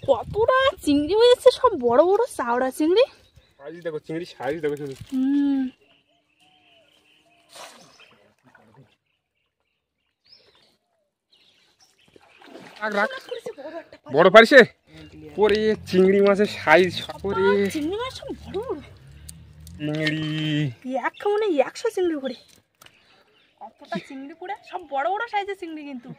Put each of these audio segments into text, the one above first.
কতটা চিংড়ি হয়েছে, সব বড় বড় চাওড়া চিংড়ি। সাইজ দেখো, চিংড়ি সাইজ দেখো শুধু। রাখ বড় পারিছে পরে চিংড়ি মাছের সাইজ সপরে। চিংড়ি মাছ সব বড় বড় চিংড়ি, এক মানে 100 চিংড়ি পড়ে। কতটা চিংড়ি পড়ে, সব বড় বড় সাইজের চিংড়ি কিন্তু।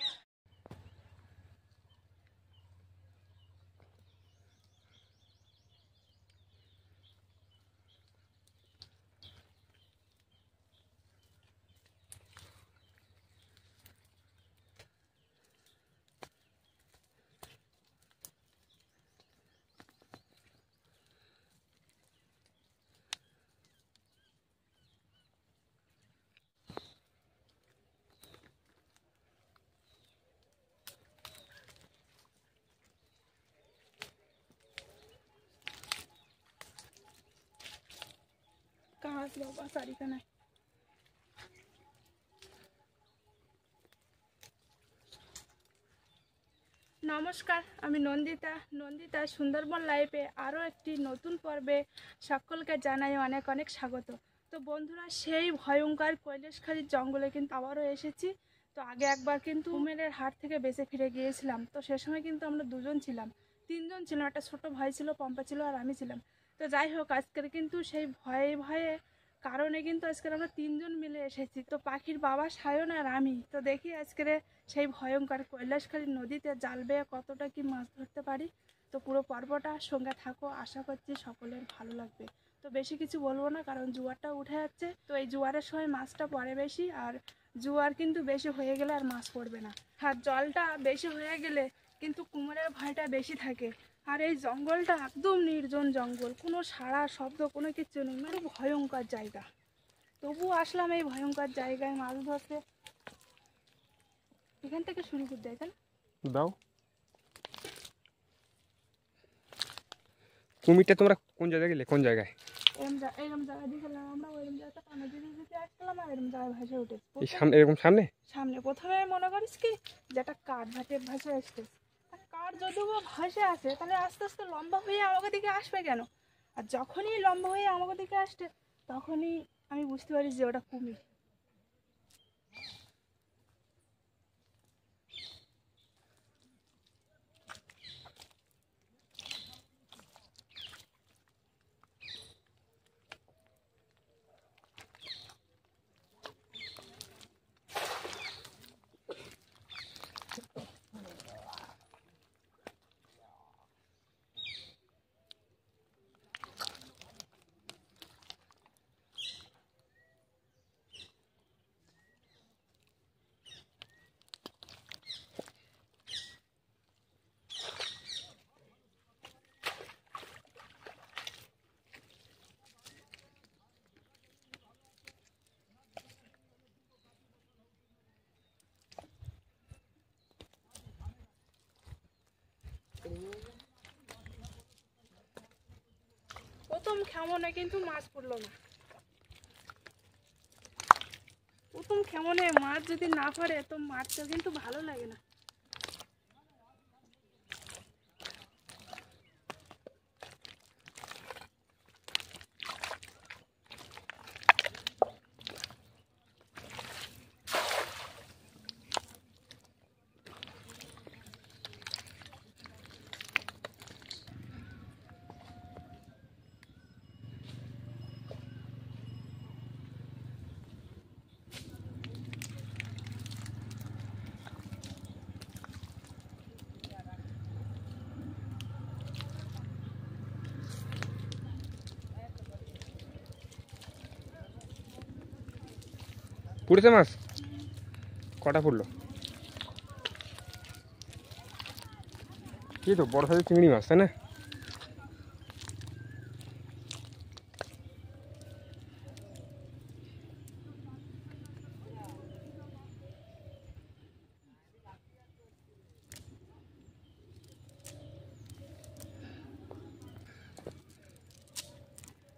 কাজ বাবা সারিকা নাই। নমস্কার, আমি নন্দিতা সুন্দরবন লাইফে আরও একটি নতুন পর্বে সকলকে জানাই অনেক অনেক স্বাগত। তো বন্ধুরা, সেই ভয়ঙ্কর কৈলাসখালীর জঙ্গলে কিন্তু আবারও এসেছি। তো আগে একবার কিন্তু কুমিরের হাট থেকে বেঁচে ফিরে গিয়েছিলাম। তো সে সময় কিন্তু আমরা দুজন ছিলাম, তিনজন ছিলাম, একটা ছোট ভাই ছিল, পম্পা ছিল, আর আমি ছিলাম। তো যাই হোক, আজকের কিন্তু সেই ভয়ে কারণে কিন্তু আজকের আমরা তিনজন মিলে এসেছি। তো পাখির বাবা সায়ন আর আমি। তো দেখি আজকের সেই ভয়ঙ্কর কৈলাসখালী নদীতে জাল বেয়ে কতটা কি মাছ ধরতে পারি। তো পুরো পর্বটা সঙ্গে থাকো, আশা করছি সকলের ভালো লাগবে। তো বেশি কিছু বলবো না, কারণ জোয়ারটা উঠে যাচ্ছে। তো এই জোয়ারের সময় মাছটা পড়ে বেশি, আর জোয়ার কিন্তু বেশি হয়ে গেলে আর মাছ পড়বে না। আর জলটা বেশি হয়ে গেলে কিন্তু কুমিরের ভয়টা বেশি থাকে। আর এই জঙ্গলটা একদম নির্জন জঙ্গল, কোনো সাড়া শব্দ কোনো কিছু নেই, মানে ভয়ঙ্কর জায়গা। তবু আসলাম এই ভয়ঙ্কর জায়গায় মাছ ধরতে। এখান থেকে শুরু করে দেখেন দাও। কুমিরটা তোমরা কোন জায়গায় গেলে? কোন জায়গায়? এরকম জায়গায় দেখলাম আমরা, ওইরকম জায়গাটা পানি দিতে আসলাম, আর এরকম জায়গায় ভাসে উঠে এই সামনে, এরকম সামনে সামনে প্রথমে মনে করিস কি যেটা কাঠ ভাটে ভাসে আসতে, আর কাঠ যদিও ভাসে আসে তাহলে আস্তে আস্তে লম্বা হয়ে আমাকে দিকে আসবে কেন? আর যখনই লম্বা হয়ে আমাকে দিকে আসছে তখনই আমি বুঝতে পারি যে ওটা কুমির। প্রথম খেমনে কিন্তু মাছ পড়লো না। প্রথম খেমনে মাছ যদি না পড়ে তো মাছটা কিন্তু ভালো লাগে না। পড়েছে মাছ? কটা পড়লো? কি তো বড় সাইজের চিংড়ি মাছ, তাই না?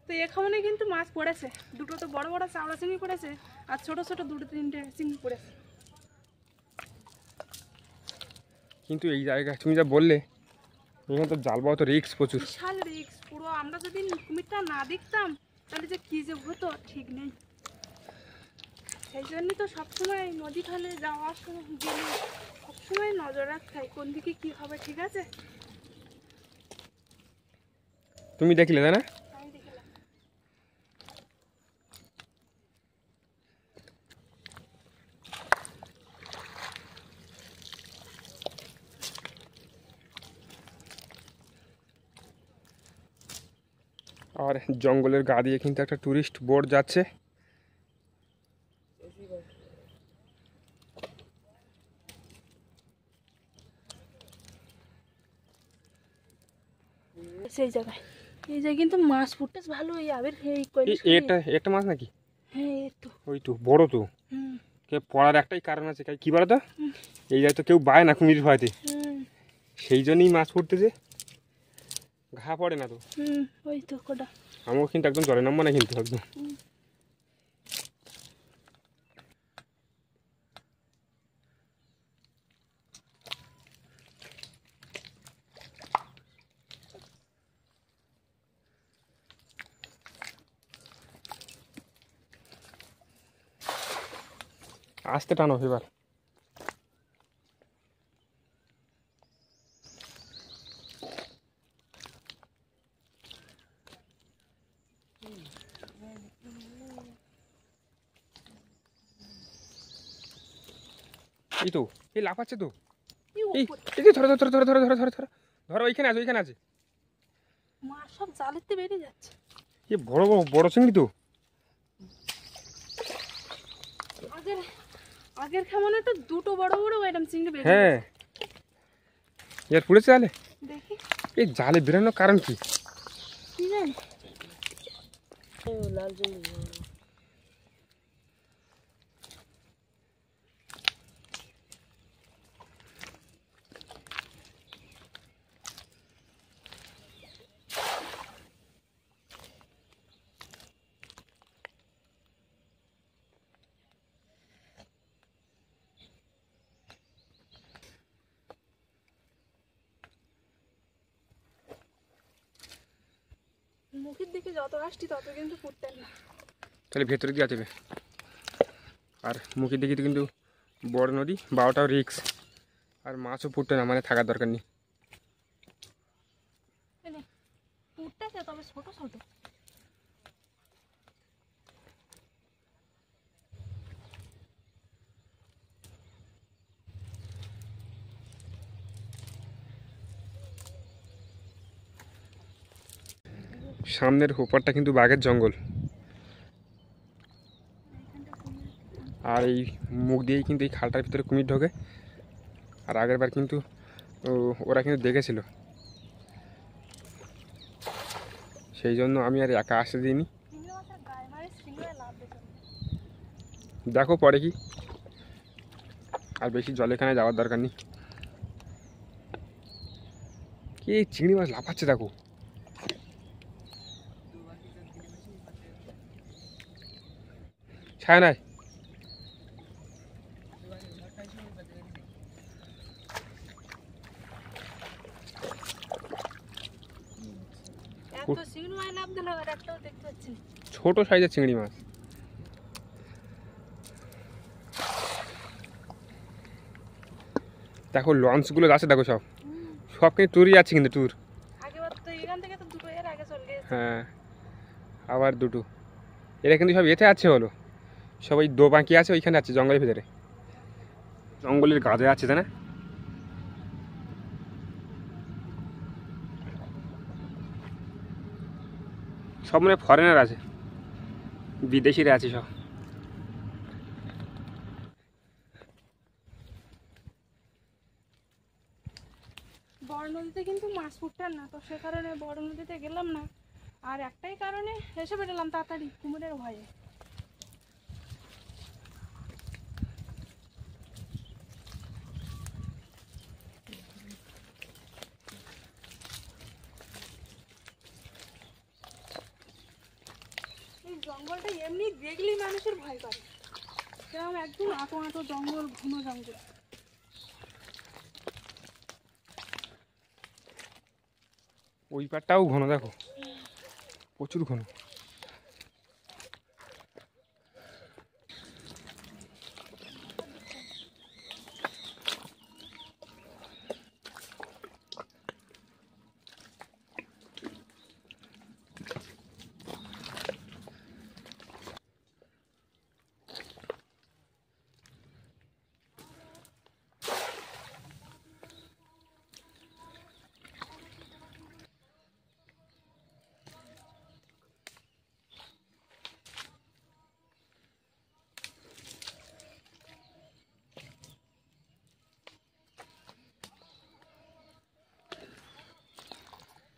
তো এখানে কিন্তু মাছ পড়েছে, দুটো তো বড় বড় চাওড়া চিংড়ি পড়েছে, আর ছোট ছোট দুটো তিনটে চিংড়ি পড়েছে। কিন্তু এই জায়গা তুমি যা বললে এখানে তো জাল পাওয়া তো রিস্ক প্রচুর। বিশাল রিস্ক পুরো। আমরা যদি কুমিরটা না দেখতাম তাহলে যে কী যে হতো ঠিক নেই। সেই জন্যই তো সবসময় নদী খালে যাওয়ার সময় গেলে সবসময় নজর রাখতে হয় কোন দিকে কী হবে, ঠিক আছে? তুমি দেখলে তাই না? আমি দেখলাম। আর জঙ্গলের গা দিয়ে কিন্তু একটা টুরিস্ট বোট যাচ্ছে। সেই জায়গায় এই জায়গায় কিন্তু মাছ ফুটেছে ভালো। এই আবির এই এটা একটা মাছ নাকি? হ্যাঁ এই তো। ওই তো বড় তো। হুম কে পড়ার একটাই কারণ আছে, কি বলো তো? এই জায়গায় তো কেউ বায় না কুমির ভয়তে, হুম সেই জন্যই মাছ ফুটতেছে। ঘা পড়ে না তো। ওই তো কোটা। আমাকে কিন্তু একদম জলে নামবো না কিন্তু একদম। আস্তে টানো এবার। এই তো, এই লাফাচ্ছে তো। এই এই যে ধরো ধরো ধরো ধরো ধরো ধরো ধরো ধরো, ওইখানে আছে ওইখানে আছে। মাছ সব জালেতে বেরিয়ে যাচ্ছে। এ বড় বড় বড় চিংড়ি তো। আগের আগের কেমন একটা দুটো বড় বড় এরকম চিংড়ি বেরিয়ে হ্যাঁ, এর পুড়েছে জালে। দেখি এই জালে বেরোনোর কারণ কি? কি জানি। লাল চিংড়ি। মুখের দিকে যত আসছি তত কিন্তু ফুটতেন না। তাহলে ভেতরে দিয়ে যাবে। আর মুখের দিকে তো কিন্তু বড় নদী, বারোটাও রিক্স। আর মাছও ফুটতে না, মানে থাকার দরকার নেই। ফুটতেছে তবে ছোট ছোট। সামনের ওপারটা কিন্তু বাঘের জঙ্গল। আর এই মুখ দিয়েই কিন্তু এই খালটার ভিতরে কুমির ঢোকে। আর আগের বার কিন্তু ওরা কিন্তু দেখেছিল, সেই জন্য আমি আর একা আসতে দিইনি। দেখো পরে কি, আর বেশি জলেখানে যাওয়ার দরকার নেই। কি এই চিংড়ি মাছ লাফাচ্ছে দেখো। ছায় নাই। এত চিংড়ি মাছ লাভ দিল আর একটাও দেখতে পাচ্ছি না। ছোট সাইজের চিংড়ি মাছ। দেখো লঞ্চগুলো যাচ্ছে, দেখো সব সব কিন্তু ট্যুরই যাচ্ছে কিন্তু ট্যুর। আগেবার তো এখান থেকে তো দুটো এর আগে চলে গেছে। হ্যাঁ, আবার দুটো। এরা কিন্তু সব এতে আছে, হলো সবাই দো বাঁকি আছে ওইখানে আছে জঙ্গলের ভিতরে, জঙ্গলের গাছে আছে তাই না। সব মানে ফরেনার আছে, বিদেশিরা আছে সব। বড় নদীতে কিন্তু মাছ ফুটতেন না, তো সে কারণে বড় নদীতে গেলাম না। আর একটাই কারণে এসে বেরোলাম তাড়াতাড়ি, কুমিরের ভয়ে। এই জঙ্গলটা এমনি দেখলেই মানুষের ভয় করে, সেরকম একদম আঁটো আঁটো জঙ্গল, ঘন জঙ্গল। ওই পাটটাও ঘন, দেখো প্রচুর ঘন।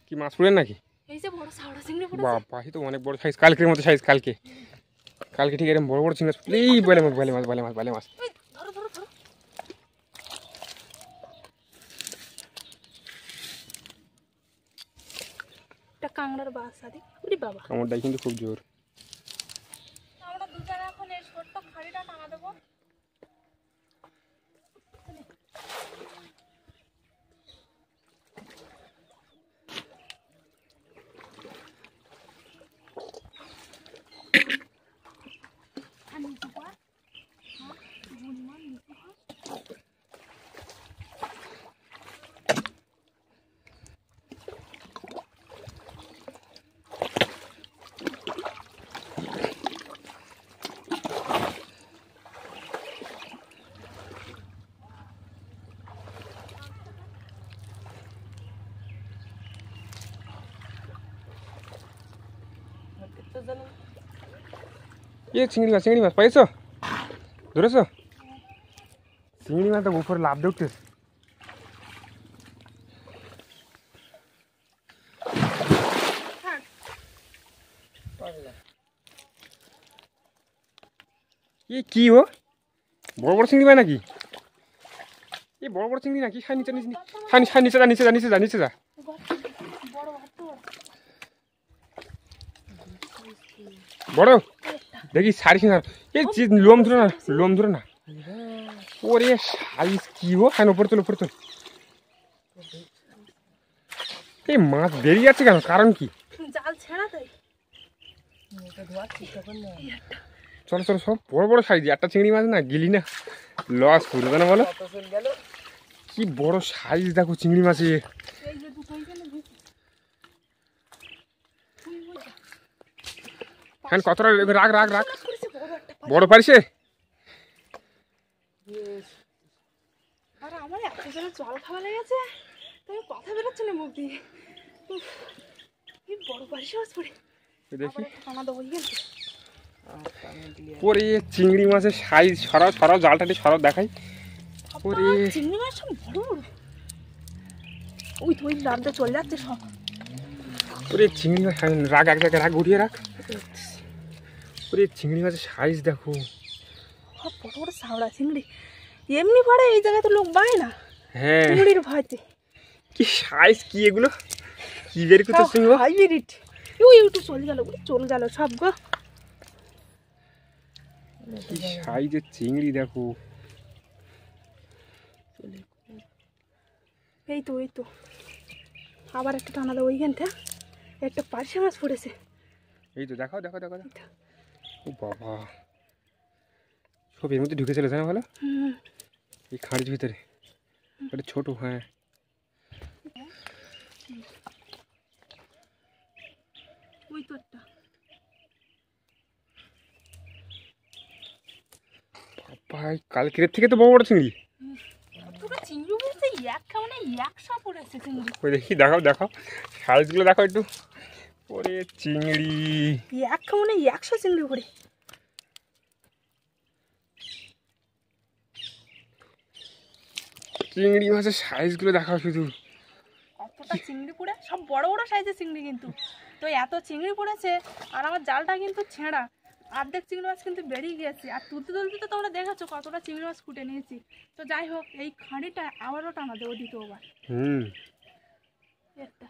কি মাছ পড়েন নাকি? এই যে বড় সাউড়া চিংড়ি পড়েছে। বাবা, এই তো অনেক বড় সাইজ, কালকের মতো সাইজ। কালকে কালকে ঠিক এরকম বড় বড় চিংড়ি। এই বলে মাছ, বলে মাছ, বলে মাছ, বলে মাছ। এই ধরো ধরো ধরো। এটা কাংড়ার বাসা দি। ওরে বাবা, কামড়টাই কিন্তু খুব জোর। আমরা দুজনে এখন এই ছোট্ট খাড়িটা টানা দেবো। চিংড়ি মাছ, চিংড়ি মাছ পাইছো? ধরেছো? চিংড়ি মাছ তো উপরে লাভ দিয়ে উঠতেছে। কি ও বড় বড় চিংড়ি পায় নাকি? এই বড় বড় চিংড়ি নাকি? নিচে নিচে নিচে যা, নিচে যা, নিচে যা, নিচে যা। বড় দেখি সারি সিঙ্গার। এই লোম ধরে না, লোম ধরে না। ওরে সাইজ কি ও! হ্যাঁ, উপরে তোল, উপরে তোল। এই মাছ বেরিয়ে যাচ্ছে কেন? কারণ কি? জাল ছেড়া তাই। চলো চলো, সব বড় বড় সাইজ। একটা চিংড়ি মাছ না গিলি না, লস করবে না বলো? কি বড় সাইজ দেখো চিংড়ি মাছের। হ্যাঁ, কতটা রাখ রাখ রাখ। বড় পারিছে? আর আমার এত জল জল খাওয়া লেগেছে, তুমি কথা বেরোচ্ছে না মুখ দিয়ে। বড় পারিছে মাছ পড়ে। দেখি খানা দেবো গেছে। ওরে চিংড়ি মাছের সাইজ। সরাও সরাও, জালটা সরাও দেখাই। ওরে চিংড়ি মাছ সব বড় বড়। ওই তো ওই লাভটা চলে যাচ্ছে সব। ওরে চিংড়ি মাছ, রাখ এক জায়গায় রাখ, ঘুরিয়ে রাখ। ওরে চিংড়ি মাছের সাইজ দেখো। সব বড় বড় সাউড়া চিংড়ি। এমনি পড়ে এই জায়গায় তো লোক বায় না। হ্যাঁ, চিংড়ির ভয়তে। কি সাইজ! কি এগুলো কি বের করতে চিংড়ি? হাইব্রিড। ওই একটু চলে গেল, চলে গেল সব গো। কি সাইজের চিংড়ি দেখো। এই তো এই তো আবার একটা টানা দেবো ওইখানটা। একটা পার্শে মাছ পড়েছে। এই তো দেখাও, দেখো দেখো দেখো। ও বাবা, সব এর মধ্যে ঢুকে চলেছে না? ভালো, এই খাঁড়ির ভিতরে। এটা ছোট। হ্যাঁ, ওই তো একটা। বাবা, কালকের থেকে তো বড় বড় চিংড়ি। পুরো চিংড়ি বলছে মানে 100 পড়েছে চিংড়ি। ওই দেখি, দেখাও দেখাও সাইজগুলো দেখাও একটু। ওরে চিংড়ি মানে 100 চিংড়ি পড়ে। চিংড়ি মাছের সাইজগুলো দেখাও শুধু। কতটা চিংড়ি পড়ে, সব বড় বড় সাইজের চিংড়ি কিন্তু। তো এত চিংড়ি পড়েছে, আর আমার জালটা কিন্তু ছেঁড়া। অর্ধেক চিংড়ি মাছ কিন্তু বেরিয়ে গেছে। আর তুলতে তুলতে তো তোমরা দেখাচ্ছো কতটা চিংড়ি মাছ ফুটে নিয়েছি। তো যাই হোক, এই খাঁড়িটা আবারও টানা দেবো দ্বিতীয়বার। একটা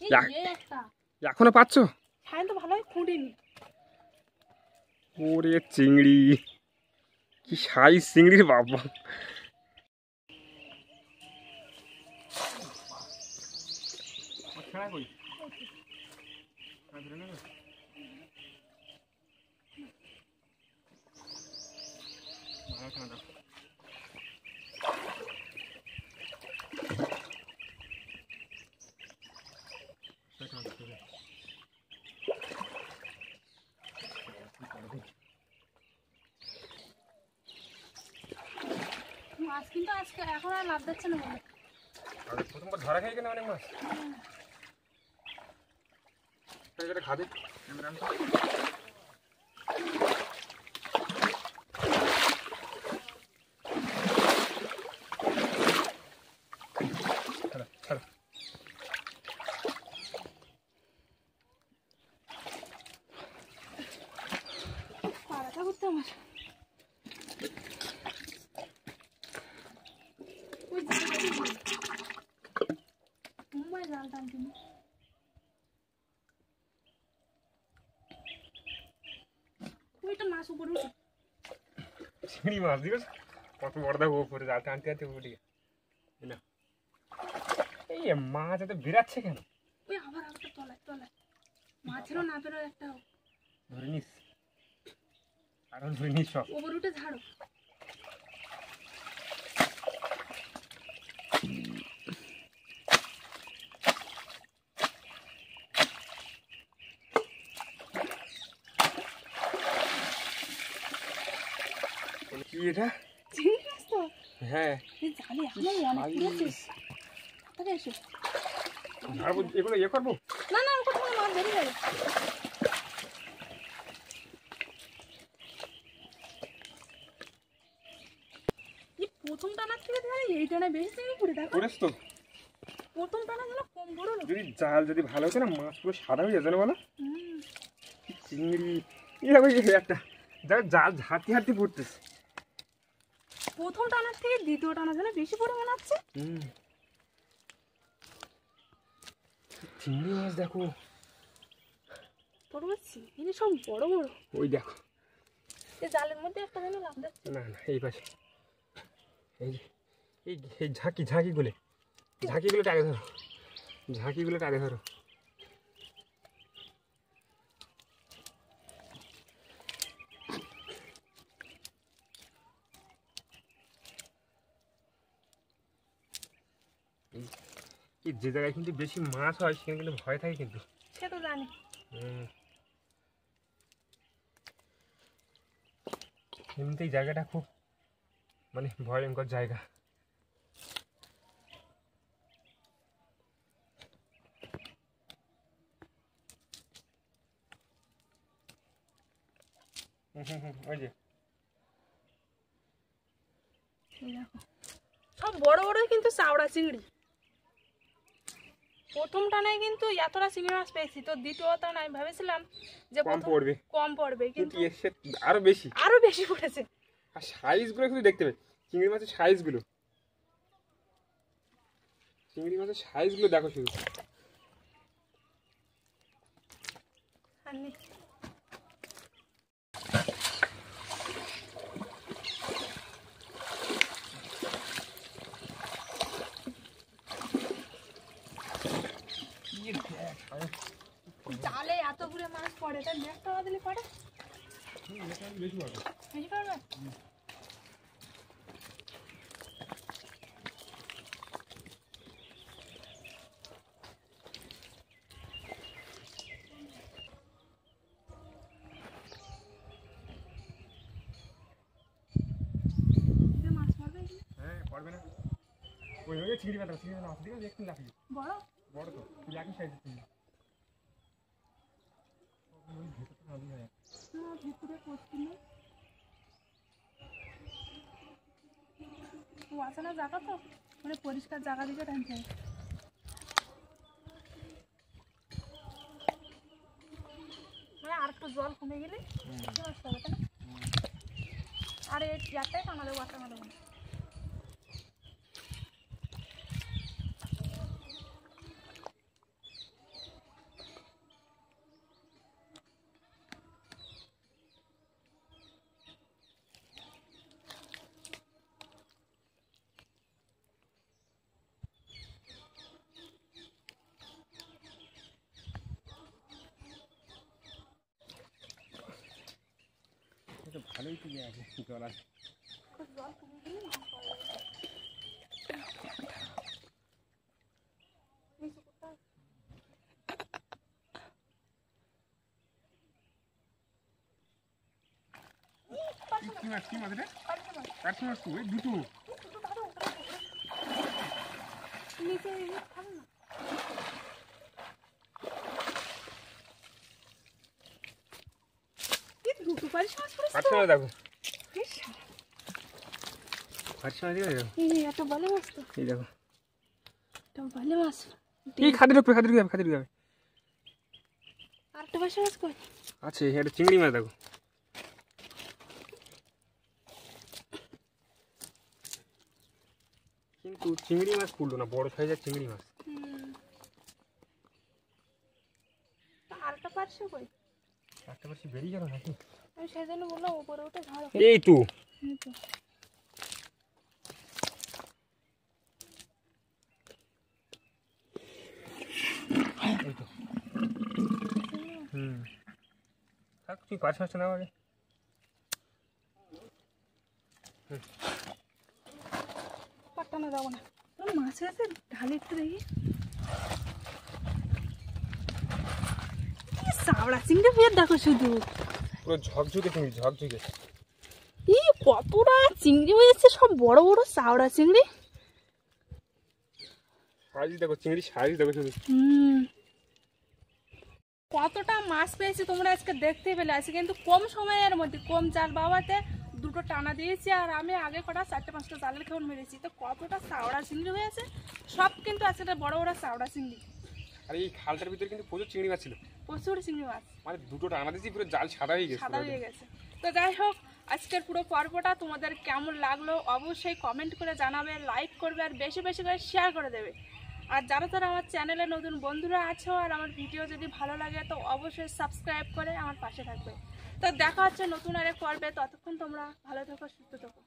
একটা এখনো পাচ্ছ? হ্যাঁ, তো ভালোই ফুটিনি। ওরে চিংড়ি, কি সাইজ চিংড়ির! বাবা, ছাড়া কই আর ধরে নেবে ভালো ছাড়া দাও মাছ কিন্তু আজকে এখন আর লাভ দিচ্ছে না বলে আগে প্রথমবার ধরা খাই কেন অনেক মাছ এটা খাবে ছাড়া পাড়াটা করতে আমার মুম্বাই জাল টানছি ওইটা মাছ উপরে উঠে চিংড়ি মাছ দিবস কত বড় দেখো উপরে জাল টানতে টানতে উঠে না এই মাছ এত বেরাচ্ছে কেন ওই আবার আবার তলায় তলায় মাছেরও না বেরো একটা ধরে নিস আরো ধরে নিস সব উপরে উঠে ঝাড়ো কি এটা চিংড়ি মাছ তো হ্যাঁ এই জালে এখনো অনেক পুড়েছে তাহলে এসো ঝাড়বো এগুলো ইয়ে করবো না না ওটা তোমার মাছ বেরিয়ে যাবে এই প্রথম টানার থেকে ধরে এই টানা বেশি চিংড়ি পুড়ে দেখো করিস তো প্রথম টানা যেন কম বড় হলো যদি জাল যদি ভালো হতো না মাছ পুরো সাদা হয়ে যাবে না বলো হুম চিংড়ি এরকম একটা দেখ জাল ঝাড়তে ঝাড়তে পড়তেছে প্রথম টানার থেকে দ্বিতীয় টানা যেন বেশি পড়ে মনে হচ্ছে চিংড়ি মাছ দেখো বড় পাচ্ছি এই সব বড় বড় ওই দেখো এই জালের মধ্যে একটা যেন লাভ দেখছে না না এই পাশে এই যে এই এই ঝাঁকিগুলো ঝাঁকিগুলোটা আগে ধরো ঝাঁকিগুলোটা আগে ধরো এই যে জায়গায় কিন্তু বেশি মাছ হয় সেখানে কিন্তু ভয় থাকে কিন্তু সে তো জানি এমনিতে এই জায়গাটা খুব মানে ভয়ঙ্কর জায়গা ওই যে এই দেখো সব বড় বড় কিন্তু চাওড়া চিংড়ি প্রথম টানায় কিন্তু এতটা চিংড়ি মাছ পেয়েছি তো দ্বিতীয় টানায় ভেবেছিলাম যে কম পড়বে কম পড়বে কিন্তু কিন্তু এসে আরো বেশি বেশি পড়েছে আর সাইজগুলো কিন্তু দেখতে পাই চিংড়ি মাছের সাইজগুলো দেখো শুধু আর নেই জালে এতগুলো মাছ পড়ে তাই নেট টাকা দিলে পড়ে বেশি হবে বেশি পড়বে মাছ পড়বে হ্যাঁ পড়বে না ওইভাবে চিংড়ি মাছ দিকে একটু লাফিয়ে বড় বড় তো একই সাইজের চিংড়ি ওই ভেতরটা আলু হয় না ভিতরে করছি না ও আছে না জায়গা তো মানে পরিষ্কার জায়গা দিকে টানতে হবে মানে আর একটু জল কমে গেলে নষ্ট হবে তাই না আর এই একটাই টানা দেবো আর টানা দেবো না ভালোই তো ইয়ে আছে, জল আছে। কি মাছ রে? কাটছি মাছ তো, ওই দুটো। কাটছি মাছ দেখো, কাটছি মাছ দেখো, এত ভালো মাছ তো, এই দেখো। এত ভালো মাছ। এই খাদে ঢুকবে, খাদে ঢুকবে, খাদে ঢুকবে। আরেকটা বাসা মাছ কই আছে, একটা চিংড়ি মাছ দেখো। কিন্তু চিংড়ি মাছ পুড়লো না, বড় সাইজের চিংড়ি মাছ। আরেকটা পারছো কই? একটা পাশে বেরিয়ে গেল নাকি? আমি সেই জন্য বললাম উপরে উঠে ঝাড়ো। এই তো থাক, তুই পাঁচ মাসটা নাও আগে। পাটানো যাবো না, মাছ আছে ঢালি একটু দেখি। সাবড়া চিংড়ি ফের দেখো শুধু, পুরো ঝকঝকে চিংড়ি, ঝকঝকে। এই কতটা চিংড়ি হয়েছে, সব বড় বড় চাওড়া চিংড়ি। সাইজ দেখো, চিংড়ি সাইজ দেখো শুধু। কতটা মাছ পেয়েছি তোমরা আজকে দেখতে পেলে। আজকে কিন্তু কম সময়ের মধ্যে কম জাল বাবাতে দুটো টানা দিয়েছি, আর আমি আগে কটা 4-5টা জালের খেউন মেরেছি। তো কতটা চাওড়া চিংড়ি হয়েছে, সব কিন্তু আজকে বড় বড় চাওড়া চিংড়ি। আর এই খালটার ভিতরে কিন্তু প্রচুর চিংড়ি মাছ ছিল, প্রচুর চিংড়ি মাছ, মানে দুটো টানা দিয়েছি, পুরো জাল সাদা হয়ে গেছে, সাদা হয়ে গেছে। তো যাই হোক, আজকের পুরো পর্বটা তোমাদের কেমন লাগলো অবশ্যই কমেন্ট করে জানাবে, লাইক করবে, আর বেশি বেশি করে শেয়ার করে দেবে। আর যারা যারা আমার চ্যানেলে নতুন বন্ধুরা আছো আর আমার ভিডিও যদি ভালো লাগে তো অবশ্যই সাবস্ক্রাইব করে আমার পাশে থাকবে। তো দেখা হচ্ছে নতুন আরেক পর্বে, ততক্ষণ তোমরা ভালো থেকো, সুস্থ থেকো।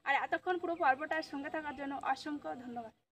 আর এতক্ষণ পুরো পর্বটার সঙ্গে থাকার জন্য অসংখ্য ধন্যবাদ।